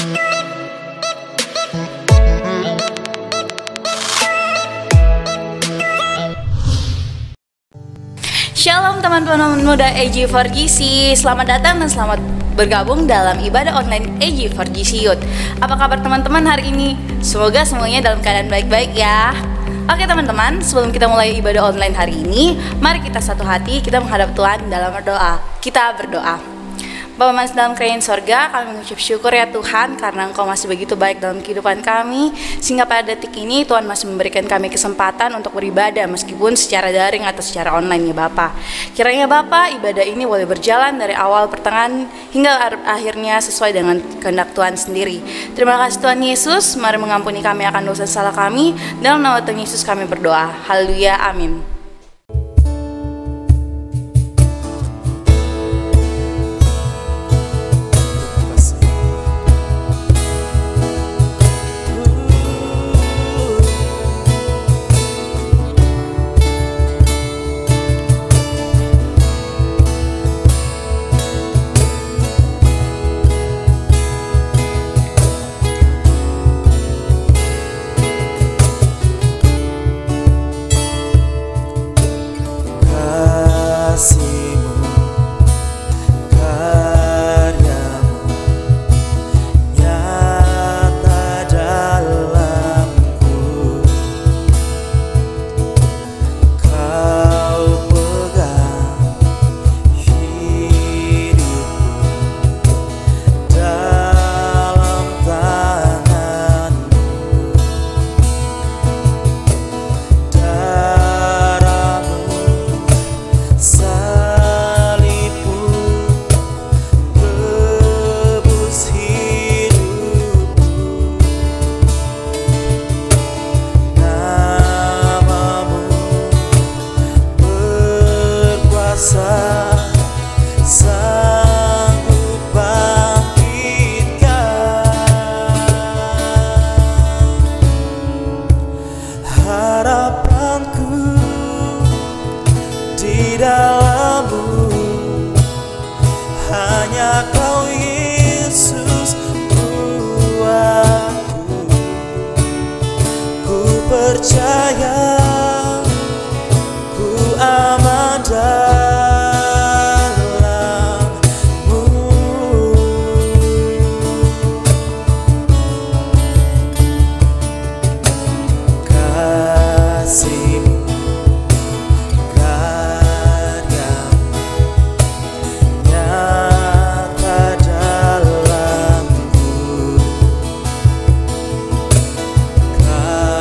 Shalom teman-teman muda AG4GC, selamat datang dan selamat bergabung dalam ibadah online AG4GC Youth. Apa kabar teman-teman hari ini? Semoga semuanya dalam keadaan baik-baik ya. Oke teman-teman, sebelum kita mulai ibadah online hari ini, mari kita satu hati, kita menghadap Tuhan dalam berdoa. Kita berdoa. Bapa Manis dalam kerajaan sorga, kami mengucap syukur ya Tuhan karena Engkau masih begitu baik dalam kehidupan kami, sehingga pada detik ini Tuhan masih memberikan kami kesempatan untuk beribadah meskipun secara daring atau secara online ya Bapa. Kiranya Bapa, ibadah ini boleh berjalan dari awal pertengahan hingga akhirnya sesuai dengan kehendak Tuhan sendiri. Terima kasih Tuhan Yesus, mari mengampuni kami akan dosa salah kami, dalam nama Tuhan Yesus kami berdoa. Haleluya, amin.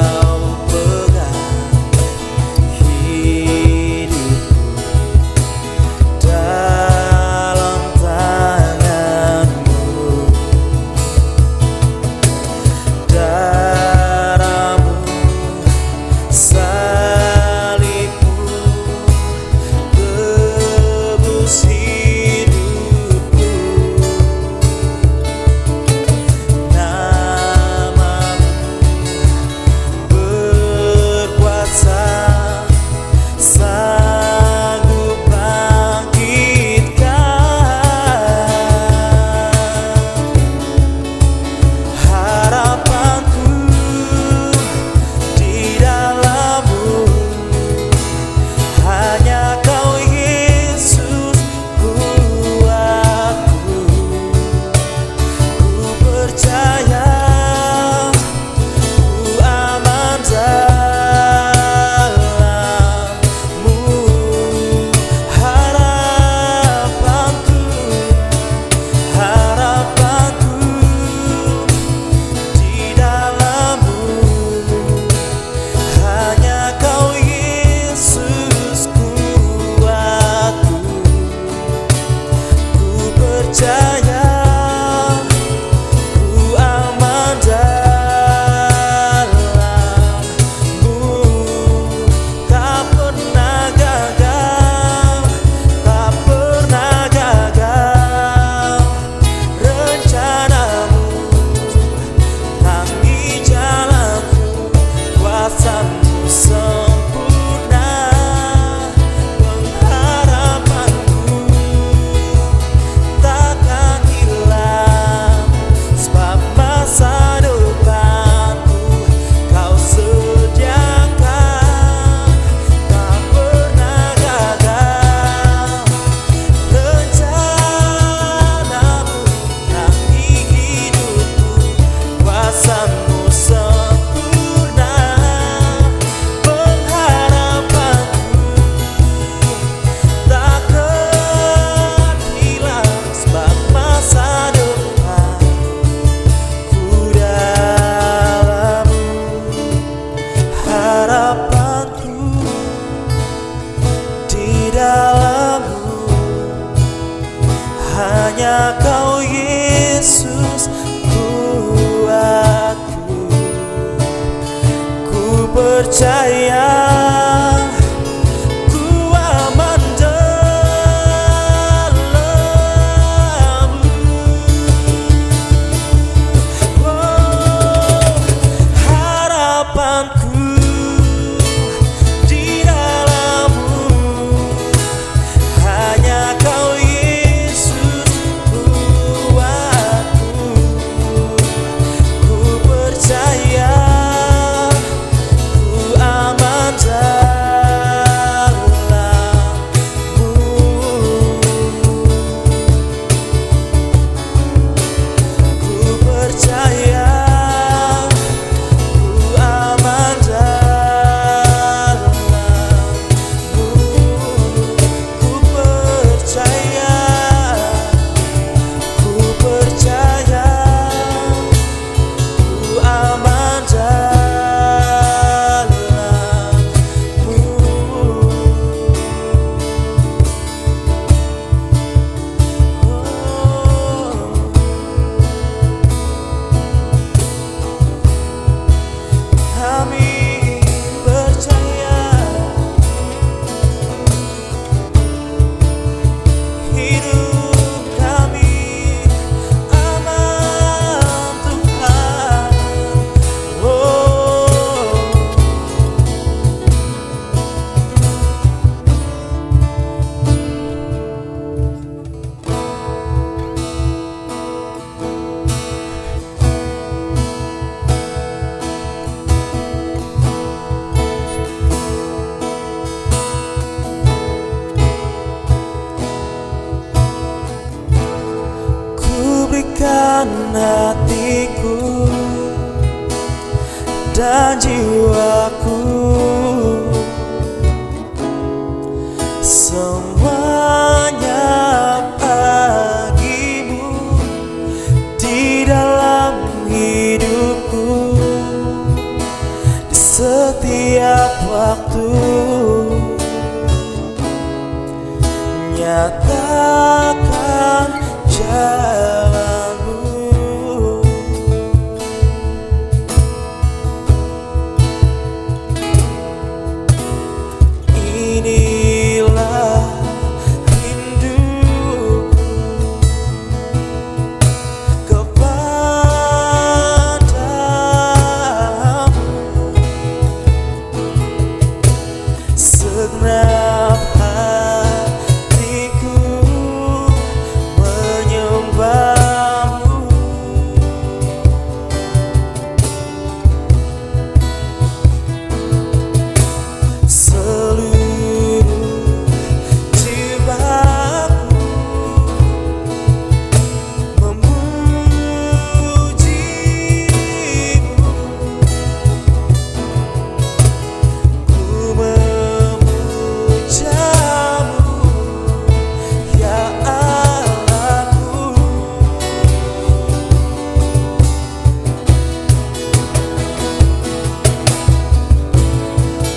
Kau pegang Yesus kuatku. Ku percaya ku aman dalam-Mu. Oh, harapanku di dalam-Mu, hanya Kau Yesus kuatku. Ku percaya ku aman dalam-Mu. Ku percaya ku aman dalam-Mu. Ku percaya ku aman dalam-Mu. Kami percaya hidup kami aman Tuhan. Ku berikan hatiku dan jiwaku, semuanya bagi-Mu di dalam hidupku. Di setiap waktu nyatakan jalan-Mu. Inilah rinduku kepadamu. Segenap hatiku menyembah-Mu. Seluruh jiwaku memuji-Mu. Ku memuja-Mu, ya Allahku.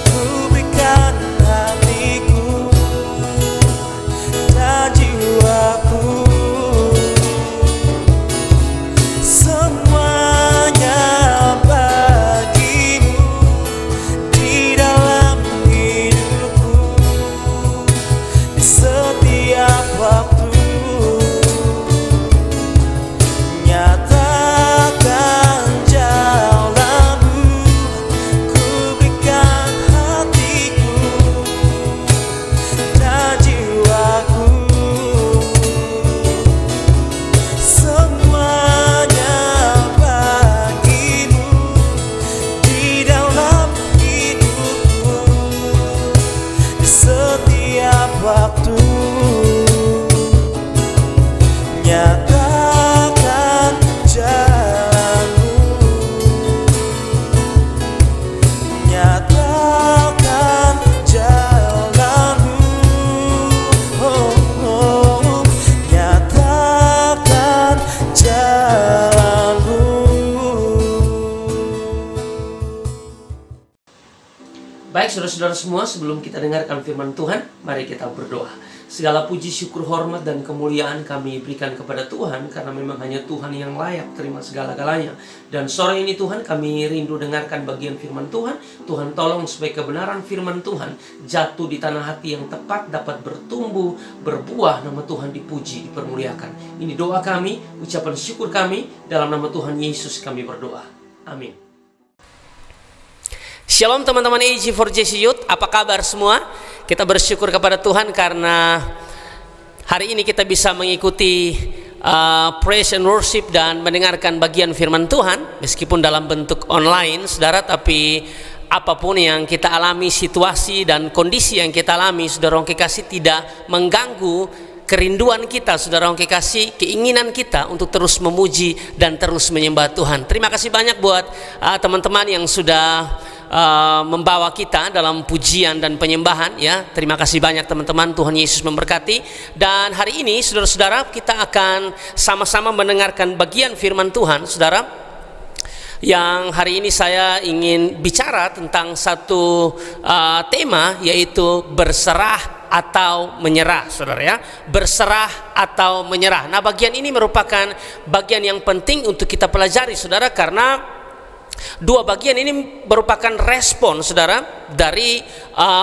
Ku berikan hatiku dan jiwaku, semuanya bagi-Mu di dalam hidupku. Di setiap waktu nyatakan jalan-Mu. Ku berikan hatiku dan jiwaku, semuanya bagi-Mu di dalam hidupku. Di setiap waktu nyatakan jalan-Mu, nyatakan jalan-Mu. Oh, oh, nyatakan jalan-Mu. Baik saudara-saudara semua, sebelum kita dengarkan firman Tuhan, mari kita berdoa. Segala puji, syukur, hormat, dan kemuliaan kami berikan kepada Tuhan, karena memang hanya Tuhan yang layak terima segala-galanya. Dan sore ini Tuhan, kami rindu dengarkan bagian firman Tuhan. Tuhan tolong supaya kebenaran firman Tuhan jatuh di tanah hati yang tepat, dapat bertumbuh, berbuah, nama Tuhan dipuji, dipermuliakan. Ini doa kami, ucapan syukur kami, dalam nama Tuhan Yesus kami berdoa. Amin. Shalom teman-teman AG4JC Youth, apa kabar semua? Kita bersyukur kepada Tuhan karena hari ini kita bisa mengikuti praise and worship dan mendengarkan bagian firman Tuhan, meskipun dalam bentuk online, saudara. Tapi apapun yang kita alami, situasi dan kondisi yang kita alami, saudara orang kekasih, tidak mengganggu kerinduan kita, saudara orang kekasih, keinginan kita untuk terus memuji dan terus menyembah Tuhan. Terima kasih banyak buat teman-teman yang sudah membawa kita dalam pujian dan penyembahan, ya. Terima kasih banyak teman-teman, Tuhan Yesus memberkati. Dan hari ini saudara-saudara, kita akan sama-sama mendengarkan bagian firman Tuhan, saudara. Yang hari ini saya ingin bicara tentang satu tema, yaitu berserah atau menyerah, saudara, ya. Berserah atau menyerah. Nah, bagian ini merupakan bagian yang penting untuk kita pelajari, saudara, karena dua bagian ini merupakan respon, saudara, dari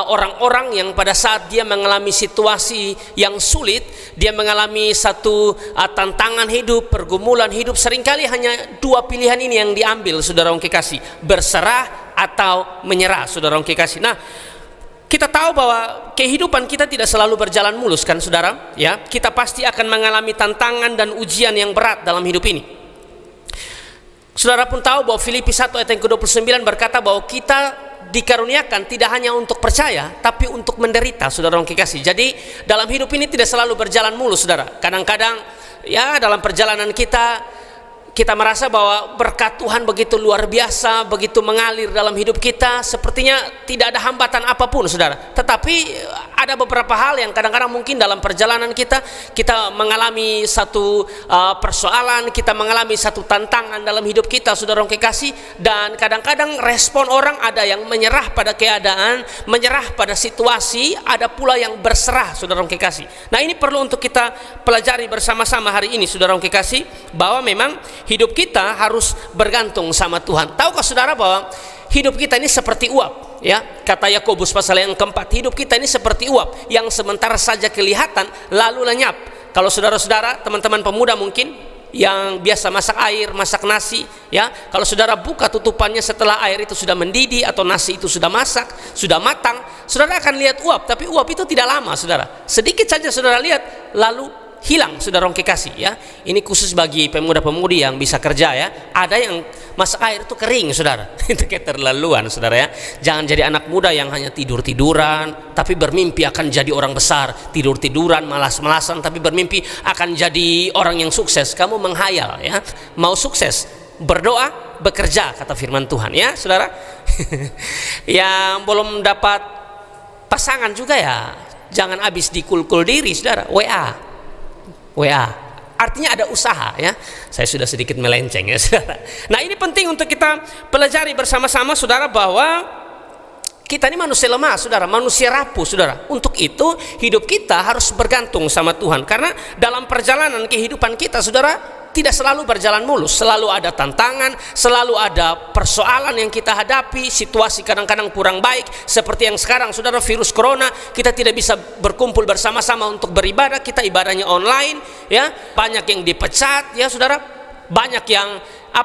orang-orang yang pada saat dia mengalami situasi yang sulit, dia mengalami satu tantangan hidup, pergumulan hidup. Seringkali hanya dua pilihan ini yang diambil, saudara orang kekasih, berserah atau menyerah, saudara orang kekasih. Nah, kita tahu bahwa kehidupan kita tidak selalu berjalan mulus, kan, saudara, ya. Kita pasti akan mengalami tantangan dan ujian yang berat dalam hidup ini. Saudara pun tahu bahwa Filipi 1 ayat yang ke-29 berkata bahwa kita dikaruniakan tidak hanya untuk percaya, tapi untuk menderita, saudara orang kekasih. Jadi dalam hidup ini tidak selalu berjalan mulus, saudara. Kadang-kadang, ya, dalam perjalanan kita merasa bahwa berkat Tuhan begitu luar biasa, begitu mengalir dalam hidup kita, sepertinya tidak ada hambatan apapun, saudara. Tetapi ada beberapa hal yang kadang-kadang mungkin dalam perjalanan kita mengalami satu persoalan, kita mengalami satu tantangan dalam hidup kita, saudara orang kekasih. Dan kadang-kadang respon orang ada yang menyerah pada keadaan, menyerah pada situasi, ada pula yang berserah, saudara orang kekasih. Nah, ini perlu untuk kita pelajari bersama-sama hari ini, saudara orang kekasih, bahwa memang hidup kita harus bergantung sama Tuhan. Tahukah saudara bahwa hidup kita ini seperti uap, ya? Kata Yakobus pasal yang keempat, hidup kita ini seperti uap yang sementara saja kelihatan lalu lenyap. Kalau saudara-saudara, teman-teman pemuda mungkin yang biasa masak air, masak nasi, ya, kalau saudara buka tutupannya setelah air itu sudah mendidih atau nasi itu sudah masak, sudah matang, saudara akan lihat uap. Tapi uap itu tidak lama, saudara. Sedikit saja saudara lihat lalu hilang, saudara orang kekasih, ya. Ini khusus bagi pemuda-pemudi yang bisa kerja, ya. Ada yang masak air itu kering, saudara. Itu keterlaluan, saudara, ya. Jangan jadi anak muda yang hanya tidur-tiduran tapi bermimpi akan jadi orang besar, tidur-tiduran, malas-malasan tapi bermimpi akan jadi orang yang sukses. Kamu menghayal, ya. Mau sukses, berdoa, bekerja, kata firman Tuhan, ya, saudara. Yang belum dapat pasangan juga, ya, jangan habis dikul-kul diri, saudara. WA, artinya ada usaha, ya. Saya sudah sedikit melenceng, ya, saudara. Nah, ini penting untuk kita pelajari bersama-sama, saudara, bahwa kita ini manusia lemah, saudara, manusia rapuh, saudara. Untuk itu hidup kita harus bergantung sama Tuhan, karena dalam perjalanan kehidupan kita, saudara, tidak selalu berjalan mulus. Selalu ada tantangan, selalu ada persoalan yang kita hadapi, situasi kadang-kadang kurang baik, seperti yang sekarang, saudara, virus corona. Kita tidak bisa berkumpul bersama-sama untuk beribadah, kita ibadahnya online, ya. Banyak yang dipecat, ya, saudara. Banyak yang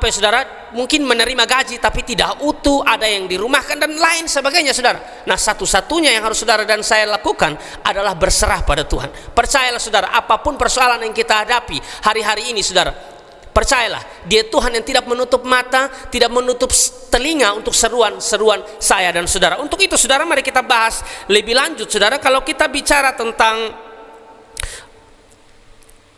saudara, mungkin menerima gaji tapi tidak utuh, ada yang dirumahkan dan lain sebagainya, saudara. Nah, satu-satunya yang harus saudara dan saya lakukan adalah berserah pada Tuhan. Percayalah, saudara, apapun persoalan yang kita hadapi hari-hari ini, saudara, percayalah, Dia Tuhan yang tidak menutup mata, tidak menutup telinga untuk seruan-seruan saya dan saudara. Untuk itu, saudara, mari kita bahas lebih lanjut, saudara. Kalau kita bicara tentang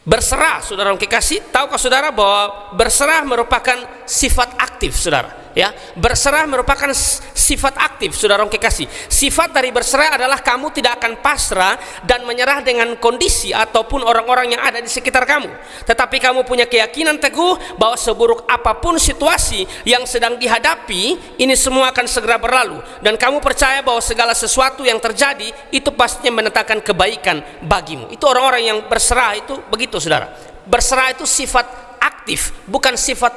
berserah, saudara orang kekasih, tahukah saudara bahwa berserah merupakan sifat aktif, saudara? Ya, berserah merupakan sifat aktif, saudara orang kekasih. Sifat dari berserah adalah kamu tidak akan pasrah dan menyerah dengan kondisi ataupun orang-orang yang ada di sekitar kamu, tetapi kamu punya keyakinan teguh bahwa seburuk apapun situasi yang sedang dihadapi, ini semua akan segera berlalu, dan kamu percaya bahwa segala sesuatu yang terjadi itu pastinya mendatangkan kebaikan bagimu. Itu orang-orang yang berserah, itu begitu, saudara. Berserah itu sifat aktif, bukan sifat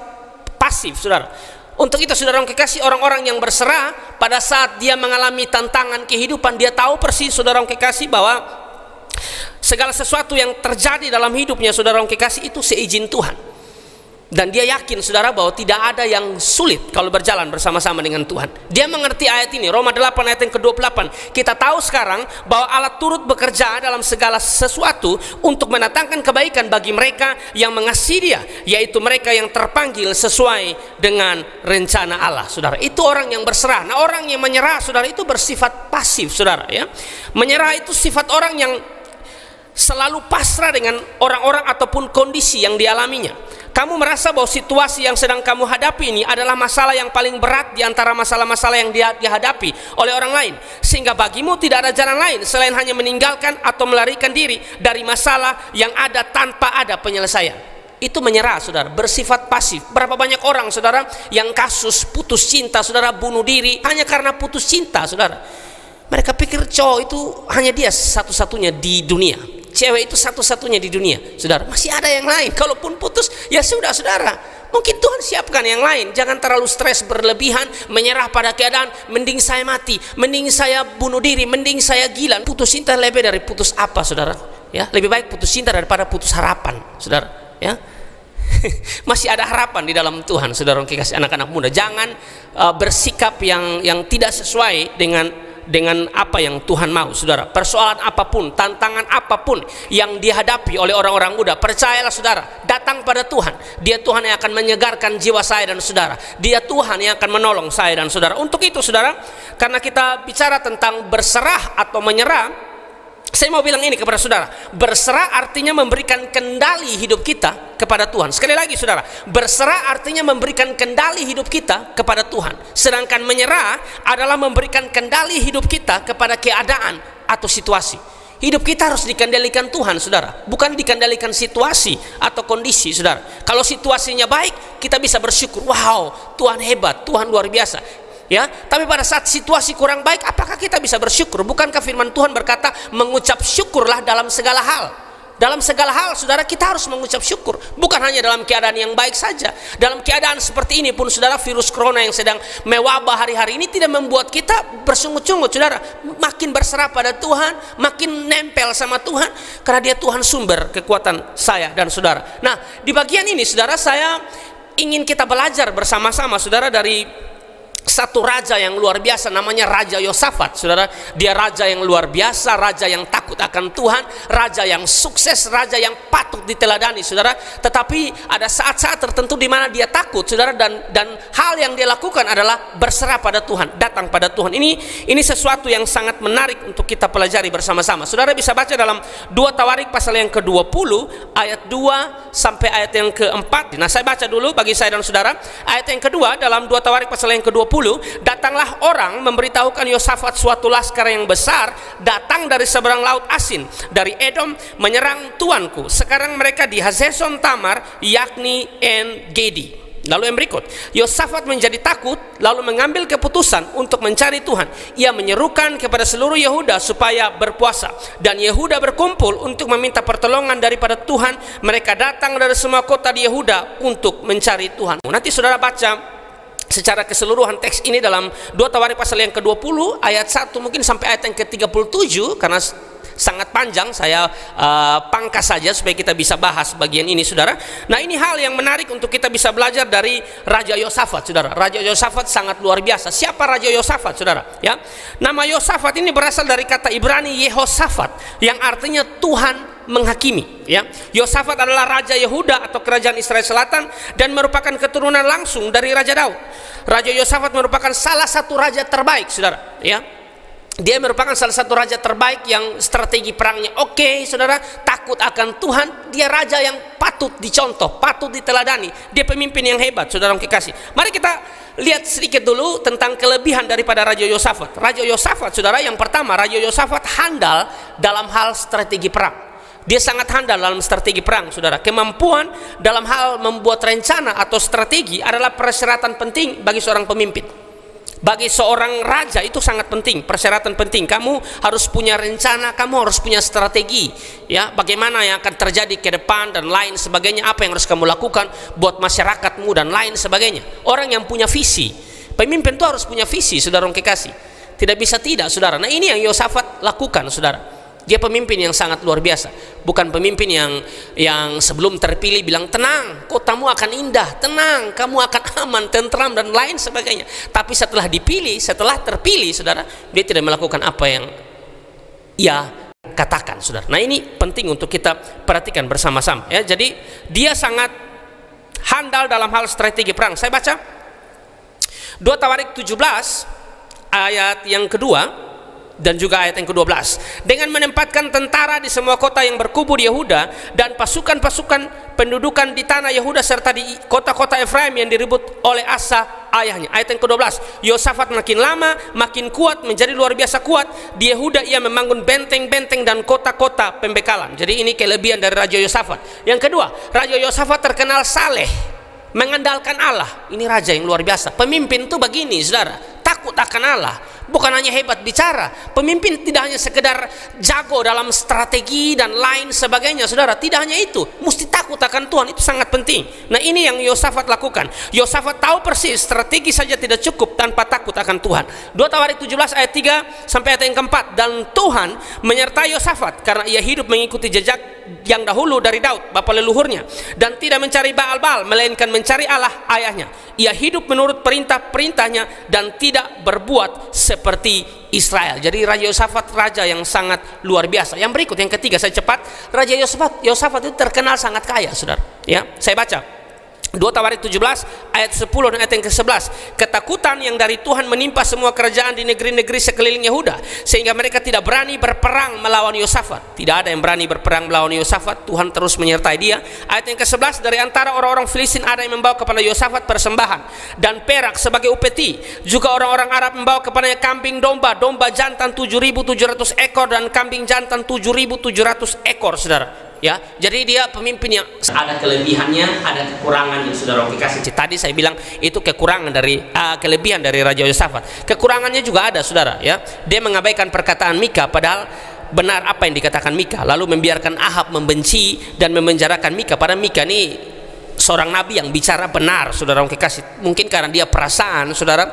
pasif, saudara. Untuk itu, saudara yang kekasih, orang-orang yang berserah pada saat dia mengalami tantangan kehidupan, dia tahu persis, saudara yang kekasih, bahwa segala sesuatu yang terjadi dalam hidupnya, saudara yang kekasih, itu seizin Tuhan. Dan dia yakin, saudara, bahwa tidak ada yang sulit kalau berjalan bersama-sama dengan Tuhan. Dia mengerti ayat ini, Roma 8 ayat yang ke-28. Kita tahu sekarang bahwa Allah turut bekerja dalam segala sesuatu untuk mendatangkan kebaikan bagi mereka yang mengasihi Dia, yaitu mereka yang terpanggil sesuai dengan rencana Allah, saudara. Itu orang yang berserah. Nah, orang yang menyerah, saudara, itu bersifat pasif, saudara, ya. Menyerah itu sifat orang yang selalu pasrah dengan orang-orang ataupun kondisi yang dialaminya. Kamu merasa bahwa situasi yang sedang kamu hadapi ini adalah masalah yang paling berat di antara masalah-masalah yang dihadapi oleh orang lain, sehingga bagimu tidak ada jalan lain selain hanya meninggalkan atau melarikan diri dari masalah yang ada tanpa ada penyelesaian. Itu menyerah, saudara, bersifat pasif. Berapa banyak orang, saudara, yang kasus putus cinta, saudara, bunuh diri hanya karena putus cinta, saudara. Mereka pikir cowok itu hanya dia satu-satunya di dunia, cewek itu satu-satunya di dunia, saudara. Masih ada yang lain. Kalaupun putus, ya sudah, saudara. Mungkin Tuhan siapkan yang lain. Jangan terlalu stres berlebihan, menyerah pada keadaan. Mending saya mati, mending saya bunuh diri, mending saya gila. Putus cinta lebih dari putus apa, saudara? Ya, lebih baik putus cinta daripada putus harapan, saudara. Ya, masih ada harapan di dalam Tuhan, saudara. Kasih anak-anak muda, jangan bersikap yang tidak sesuai dengan apa yang Tuhan mau, saudara. Persoalan apapun, tantangan apapun yang dihadapi oleh orang-orang muda, percayalah, saudara, datang pada Tuhan. Dia Tuhan yang akan menyegarkan jiwa saya dan saudara. Dia Tuhan yang akan menolong saya dan saudara. Untuk itu, saudara, karena kita bicara tentang berserah atau menyerah, saya mau bilang ini kepada saudara. Berserah artinya memberikan kendali hidup kita kepada Tuhan. Sekali lagi, saudara, berserah artinya memberikan kendali hidup kita kepada Tuhan. Sedangkan menyerah adalah memberikan kendali hidup kita kepada keadaan atau situasi. Hidup kita harus dikendalikan Tuhan, saudara, bukan dikendalikan situasi atau kondisi, saudara. Kalau situasinya baik, kita bisa bersyukur, wow, Tuhan hebat, Tuhan luar biasa. Ya, tapi pada saat situasi kurang baik, apakah kita bisa bersyukur? Bukankah firman Tuhan berkata, mengucap syukurlah dalam segala hal. Dalam segala hal, saudara, kita harus mengucap syukur. Bukan hanya dalam keadaan yang baik saja. Dalam keadaan seperti ini pun, saudara, virus corona yang sedang mewabah hari-hari ini tidak membuat kita bersungut-sungut, saudara. Makin berserah pada Tuhan, makin nempel sama Tuhan, karena Dia Tuhan sumber kekuatan saya dan saudara. Nah, di bagian ini, saudara, saya ingin kita belajar bersama-sama, saudara, dari satu raja yang luar biasa, namanya Raja Yosafat, saudara. Dia raja yang luar biasa, raja yang takut akan Tuhan, raja yang sukses, raja yang patut diteladani, saudara. Tetapi ada saat-saat tertentu di mana dia takut, saudara, dan hal yang dia lakukan adalah berserah pada Tuhan, datang pada Tuhan. Ini sesuatu yang sangat menarik untuk kita pelajari bersama-sama. Saudara bisa baca dalam 2 Tawarik pasal yang ke-20 ayat 2 sampai ayat yang ke-4. Nah, saya baca dulu bagi saya dan saudara. Ayat yang kedua dalam 2 Tawarik pasal yang ke-20, datanglah orang memberitahukan Yosafat suatu laskar yang besar datang dari seberang laut Asin, dari Edom, menyerang tuanku. Sekarang mereka di Hazeson Tamar, yakni En Gedi. Lalu yang berikut, Yosafat menjadi takut, lalu mengambil keputusan untuk mencari Tuhan. Ia menyerukan kepada seluruh Yehuda supaya berpuasa, dan Yehuda berkumpul untuk meminta pertolongan daripada Tuhan. Mereka datang dari semua kota di Yehuda untuk mencari Tuhan. Nanti saudara baca secara keseluruhan teks ini dalam 2 Tawarik pasal yang ke-20 ayat 1 mungkin sampai ayat yang ke-37, karena sangat panjang, saya pangkas saja supaya kita bisa bahas bagian ini, saudara. Nah, ini hal yang menarik untuk kita bisa belajar dari Raja Yosafat, saudara. Raja Yosafat sangat luar biasa. Siapa Raja Yosafat, saudara? Ya, nama Yosafat ini berasal dari kata Ibrani Yehosafat, yang artinya Tuhan menghakimi. Ya, Yosafat adalah raja Yehuda atau kerajaan Israel Selatan dan merupakan keturunan langsung dari Raja Daud. Raja Yosafat merupakan salah satu raja terbaik, saudara. Ya, Dia merupakan salah satu raja terbaik yang strategi perangnya oke, saudara, takut akan Tuhan. Dia raja yang patut dicontoh, patut diteladani. Dia pemimpin yang hebat, saudara yang kekasih. Mari kita lihat sedikit dulu tentang kelebihan daripada Raja Yosafat. Raja Yosafat, saudara, yang pertama, Raja Yosafat handal dalam hal strategi perang. Dia sangat handal dalam strategi perang, saudara. Kemampuan dalam hal membuat rencana atau strategi adalah persyaratan penting bagi seorang pemimpin. Bagi seorang raja itu sangat penting, persyaratan penting. Kamu harus punya rencana, kamu harus punya strategi, ya, bagaimana yang akan terjadi ke depan dan lain sebagainya, apa yang harus kamu lakukan buat masyarakatmu dan lain sebagainya. Orang yang punya visi, pemimpin itu harus punya visi, saudara kekasih. Tidak bisa tidak, saudara. Nah, ini yang Yosafat lakukan, saudara. Dia pemimpin yang sangat luar biasa, bukan pemimpin yang sebelum terpilih bilang tenang, kotamu akan indah, tenang, kamu akan aman, tentram dan lain sebagainya. Tapi setelah dipilih, setelah terpilih, saudara, dia tidak melakukan apa yang ia katakan, saudara. Nah, ini penting untuk kita perhatikan bersama-sama, ya. Jadi dia sangat handal dalam hal strategi perang. Saya baca 2 Tawarik 17 ayat yang kedua dan juga ayat yang ke-12. Dengan menempatkan tentara di semua kota yang berkubu di Yehuda dan pasukan-pasukan pendudukan di tanah Yehuda serta di kota-kota Efraim yang direbut oleh Asa ayahnya. Ayat yang ke-12. Yosafat makin lama makin kuat, menjadi luar biasa kuat. Di Yehuda ia membangun benteng-benteng dan kota-kota pembekalan. Jadi ini kelebihan dari Raja Yosafat. Yang kedua, Raja Yosafat terkenal saleh, mengandalkan Allah. Ini raja yang luar biasa. Pemimpin itu begini, saudara, takut akan Allah. Bukan hanya hebat bicara, pemimpin tidak hanya sekedar jago dalam strategi dan lain sebagainya, saudara. Tidak hanya itu, mesti takut akan Tuhan, itu sangat penting. Nah, ini yang Yosafat lakukan. Yosafat tahu persis strategi saja tidak cukup tanpa takut akan Tuhan. 2 Tawarik 17 ayat 3 sampai ayat yang keempat. Dan Tuhan menyertai Yosafat karena ia hidup mengikuti jejak yang dahulu dari Daud bapa leluhurnya, dan tidak mencari Baal-Baal melainkan mencari Allah ayahnya. Ia hidup menurut perintah-perintahnya dan tidak berbuat seperti Israel. Jadi Raja Yosafat raja yang sangat luar biasa. Yang berikut, yang ketiga, saya cepat. Raja Yosafat itu terkenal sangat kaya, saudara. Ya, saya baca 2 Tawarik 17 ayat 10 dan ayat yang ke-11. Ketakutan yang dari Tuhan menimpa semua kerajaan di negeri-negeri sekeliling Yehuda, sehingga mereka tidak berani berperang melawan Yosafat. Tidak ada yang berani berperang melawan Yosafat. Tuhan terus menyertai dia. Ayat yang ke-11. Dari antara orang-orang Filistin ada yang membawa kepada Yosafat persembahan dan perak sebagai upeti. Juga orang-orang Arab membawa kepadanya kambing domba jantan 7.700 ekor dan kambing jantan 7.700 ekor, saudara. Ya, jadi dia pemimpin yang ada kelebihannya, ada kekurangannya, saudara kasih. Tadi saya bilang itu kekurangan dari kelebihan dari Raja Yosafat. Kekurangannya juga ada, saudara. Ya, dia mengabaikan perkataan Mika, padahal benar apa yang dikatakan Mika. Lalu membiarkan Ahab membenci dan memenjarakan Mika. Padahal Mika ini seorang nabi yang bicara benar, saudara kasih. Mungkin karena dia perasaan, saudara,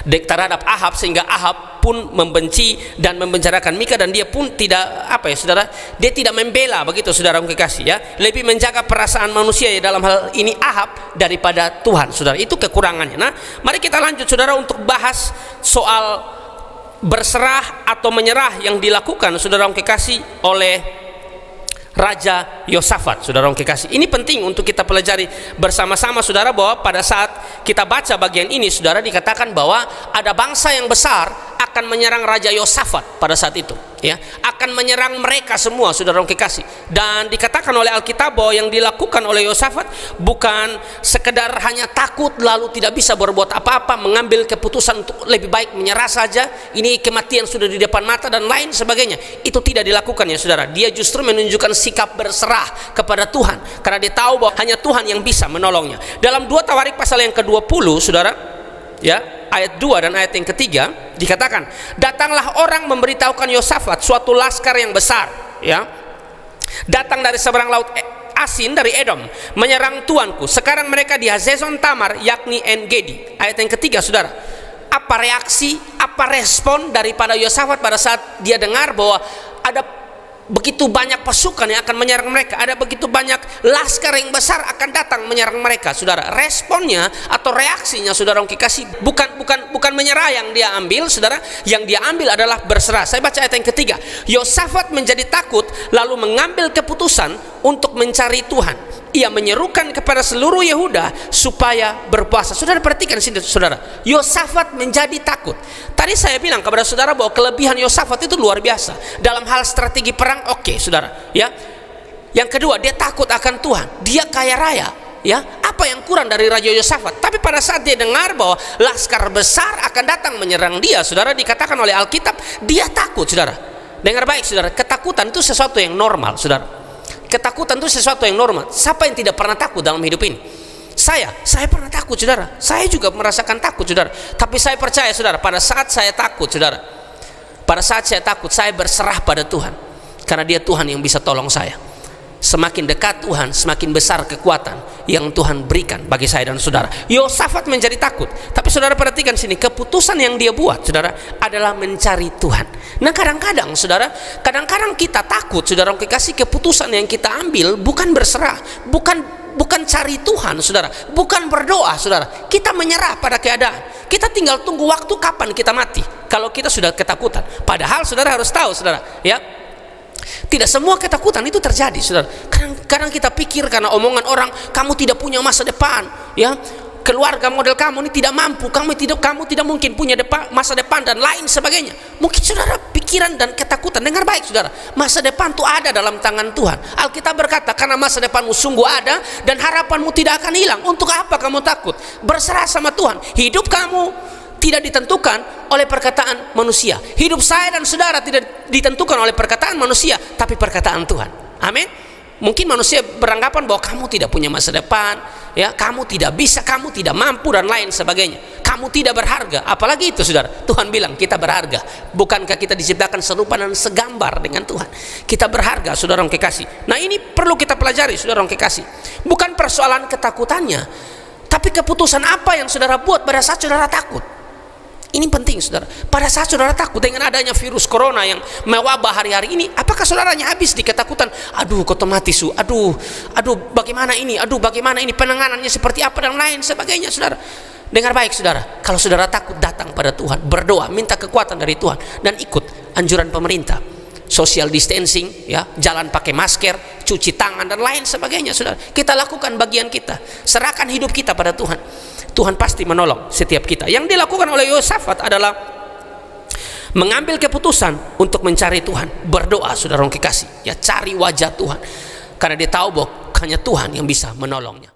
terhadap Ahab, sehingga Ahab pun membenci dan memenjarakan Mika, dan dia pun tidak saudara, dia tidak membela, begitu saudara kekasih, ya, lebih menjaga perasaan manusia ya, dalam hal ini Ahab daripada Tuhan, saudara. Itu kekurangannya. Nah, mari kita lanjut, saudara, untuk bahas soal berserah atau menyerah yang dilakukan, saudara kekasih, oleh Raja Yosafat, saudara kekasih. Ini penting untuk kita pelajari bersama-sama, saudara, bahwa pada saat kita baca bagian ini, saudara, dikatakan bahwa ada bangsa yang besar akan menyerang Raja Yosafat pada saat itu, ya, akan menyerang mereka semua, saudara kekasih. Dan dikatakan oleh Alkitab bahwa yang dilakukan oleh Yosafat bukan sekedar hanya takut lalu tidak bisa berbuat apa-apa, mengambil keputusan untuk lebih baik menyerah saja, ini kematian sudah di depan mata dan lain sebagainya. Itu tidak dilakukan, ya saudara. Dia justru menunjukkan sikap berserah kepada Tuhan, karena dia tahu bahwa hanya Tuhan yang bisa menolongnya. Dalam 2 Tawarik pasal yang ke-20, saudara, ya, ayat 2 dan ayat yang ketiga, dikatakan, datanglah orang memberitahukan Yosafat suatu laskar yang besar, ya, datang dari seberang laut Asin dari Edom menyerang tuanku. Sekarang mereka di Hazezon Tamar, yakni En-Gedi. Ayat yang ketiga, saudara, apa reaksi, apa respon daripada Yosafat pada saat dia dengar bahwa ada begitu banyak pasukan yang akan menyerang mereka, ada begitu banyak laskar yang besar akan datang menyerang mereka, saudara? Responnya atau reaksinya, saudara kekasih, bukan menyerah yang dia ambil, saudara. Yang dia ambil adalah berserah. Saya baca ayat yang ketiga. Yosafat menjadi takut lalu mengambil keputusan untuk mencari Tuhan. ia menyerukan kepada seluruh Yehuda supaya berpuasa. Saudara perhatikan sini, saudara. Yosafat menjadi takut. Tadi saya bilang kepada saudara bahwa kelebihan Yosafat itu luar biasa dalam hal strategi perang. Oke, saudara, ya. Yang kedua, dia takut akan Tuhan. Dia kaya raya, ya. Apa yang kurang dari Raja Yosafat? Tapi pada saat dia dengar bahwa laskar besar akan datang menyerang dia, saudara, dikatakan oleh Alkitab, dia takut, saudara. Dengar baik, saudara. Ketakutan itu sesuatu yang normal, saudara. Ketakutan itu sesuatu yang normal. Siapa yang tidak pernah takut dalam hidup ini? Saya pernah takut, saudara. Saya juga merasakan takut, saudara. Tapi saya percaya, saudara, pada saat saya takut, saudara, pada saat saya takut, saya berserah pada Tuhan, karena Dia Tuhan yang bisa tolong saya. Semakin dekat Tuhan, semakin besar kekuatan yang Tuhan berikan bagi saya dan saudara. Yosafat menjadi takut. Tapi saudara perhatikan sini, keputusan yang dia buat, saudara, adalah mencari Tuhan. Nah kadang-kadang, saudara, kadang-kadang kita takut, saudara, kasih keputusan yang kita ambil bukan berserah, bukan cari Tuhan, saudara, bukan berdoa, saudara. Kita menyerah pada keadaan. Kita tinggal tunggu waktu kapan kita mati kalau kita sudah ketakutan. Padahal saudara harus tahu, saudara, ya, tidak semua ketakutan itu terjadi, saudara. Kadang kita pikir karena omongan orang, kamu tidak punya masa depan, ya, keluarga model kamu ini tidak mampu, kamu tidak mungkin punya masa depan dan lain sebagainya. Mungkin saudara pikiran dan ketakutan. Dengar baik, saudara, masa depan itu ada dalam tangan Tuhan. Alkitab berkata, karena masa depanmu sungguh ada dan harapanmu tidak akan hilang. Untuk apa kamu takut? Berserah sama Tuhan. Hidup kamu tidak ditentukan oleh perkataan manusia. Hidup saya dan saudara tidak ditentukan oleh perkataan manusia, tapi perkataan Tuhan. Amin. Mungkin manusia beranggapan bahwa kamu tidak punya masa depan, ya, kamu tidak bisa, kamu tidak mampu dan lain sebagainya. Kamu tidak berharga. Apalagi itu, saudara. Tuhan bilang kita berharga. Bukankah kita diciptakan serupa dan segambar dengan Tuhan? Kita berharga, saudara yang kekasih. Nah ini perlu kita pelajari, saudara yang kekasih. Bukan persoalan ketakutannya, tapi keputusan apa yang saudara buat pada saat saudara takut. Ini penting, saudara. Pada saat saudara takut dengan adanya virus corona yang mewabah hari-hari ini, apakah saudaranya habis di ketakutan? Aduh, otomatis, aduh, bagaimana ini? Aduh, bagaimana ini? Penanganannya seperti apa dan lain sebagainya, saudara. Dengar baik, saudara. Kalau saudara takut, datang pada Tuhan, berdoa, minta kekuatan dari Tuhan, dan ikut anjuran pemerintah. Social distancing, ya, jalan pakai masker, cuci tangan dan lain sebagainya, saudara. Kita lakukan bagian kita, serahkan hidup kita pada Tuhan. Tuhan pasti menolong setiap kita. Yang dilakukan oleh Yosafat adalah mengambil keputusan untuk mencari Tuhan, berdoa, saudara yang kekasih, ya, cari wajah Tuhan, karena dia tahu bahwa hanya Tuhan yang bisa menolongnya.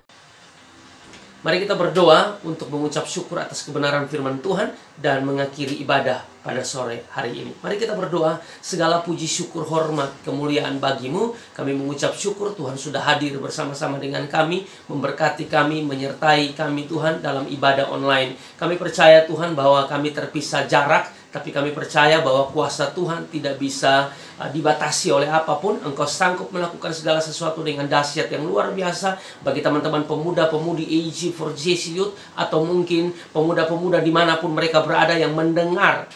Mari kita berdoa untuk mengucap syukur atas kebenaran firman Tuhan dan mengakhiri ibadah pada sore hari ini. Mari kita berdoa. Segala puji, syukur, hormat, kemuliaan bagimu. Kami mengucap syukur Tuhan sudah hadir bersama-sama dengan kami, memberkati kami, menyertai kami Tuhan dalam ibadah online. Kami percaya Tuhan bahwa kami terpisah jarak, tapi kami percaya bahwa kuasa Tuhan tidak bisa dibatasi oleh apapun. Engkau sanggup melakukan segala sesuatu dengan dahsyat yang luar biasa bagi teman-teman pemuda-pemudi AG4JC Youth, atau mungkin pemuda-pemuda dimanapun mereka berada yang mendengar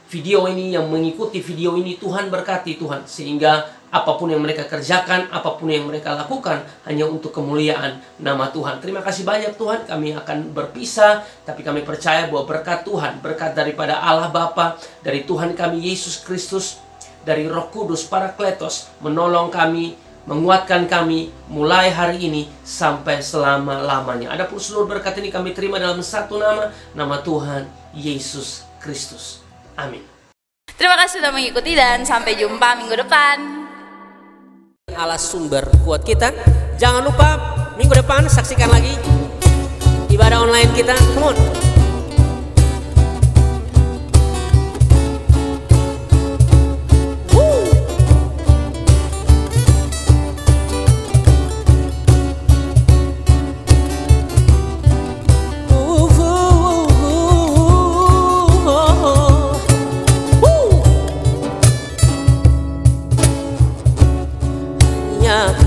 video ini, yang mengikuti video ini. Tuhan berkati Tuhan, sehingga apapun yang mereka kerjakan, apapun yang mereka lakukan, hanya untuk kemuliaan nama Tuhan. Terima kasih banyak Tuhan. Kami akan berpisah, tapi kami percaya bahwa berkat Tuhan, berkat daripada Allah Bapa, dari Tuhan kami Yesus Kristus, dari Roh Kudus Parakletos, menolong kami, menguatkan kami mulai hari ini sampai selama-lamanya. Adapun seluruh berkat ini kami terima dalam satu nama, nama Tuhan Yesus Kristus. Amin. Terima kasih sudah mengikuti dan sampai jumpa minggu depan. Allah sumber kuat kita. Jangan lupa minggu depan saksikan lagi ibadah online kita. Come on.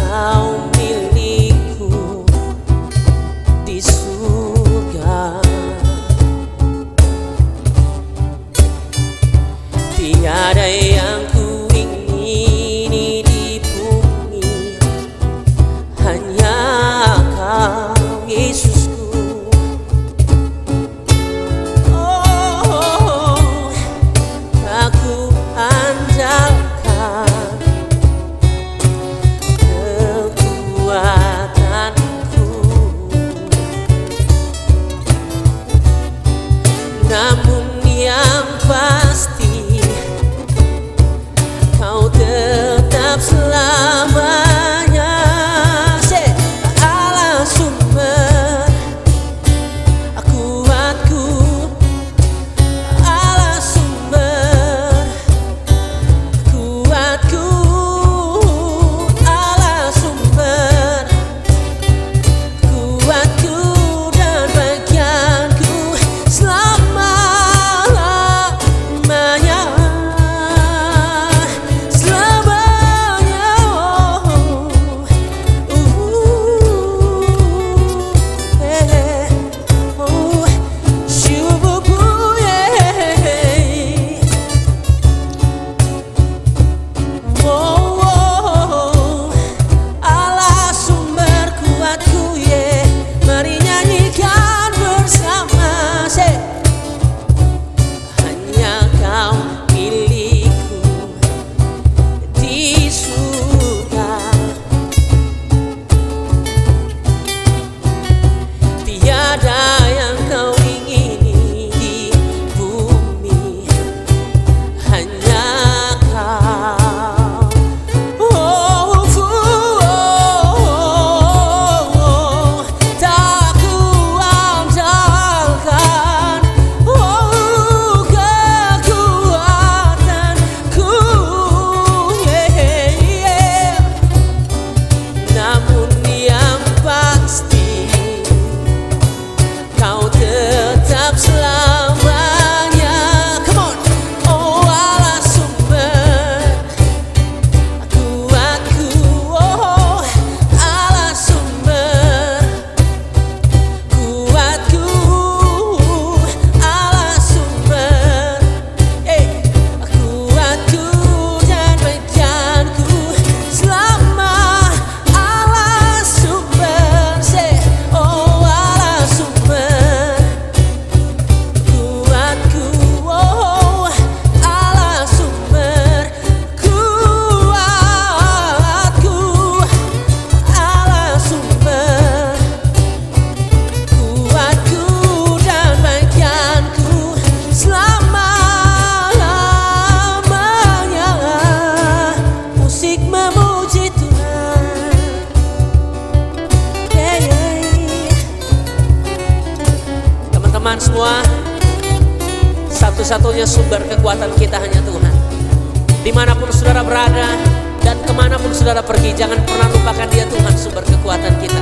Kau milikku di surga. ada yang kau ingini di bumi, hanya kau. Tak kuandalkan kekuatanku, namun yang pasti kau tetap selamanya. Come on. Oh Allah sumber kuatku, oh Allah sumber kuatku, Allah sumber kuatku dan bagianku selama Allah sumber. Say, oh Allah sumber kuatku, oh Allah sumber kuatku, Allah sumber kuatku dan bagianku selama-lamanya. Musik memuji Tuhan, teman-teman semua. Satu-satunya sumber kekuatan kita hanya Tuhan. Dimanapun saudara berada dan kemanapun saudara pergi, jangan pernah lupakan Dia Tuhan, sumber kekuatan kita.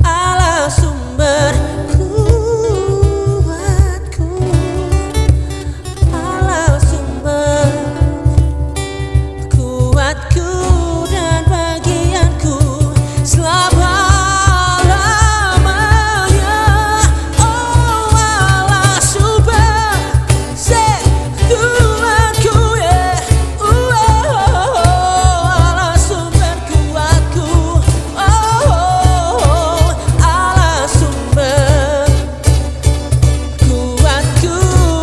Allah sumber kuatku, Allah sumber kuatku dan bagianku selama-lamanya. Oh Allah sumber kuatku, Allah sumber kuatku, Allah sumber kuatku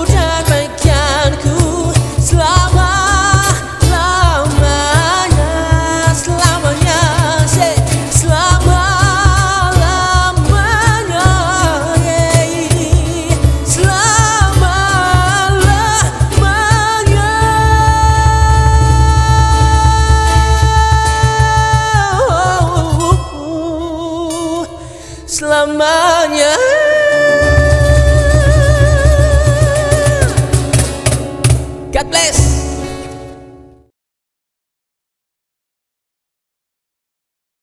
dan bagianku selama-lamanya, selamanya, say, selama-lamanya, selama-lamanya, selamanya.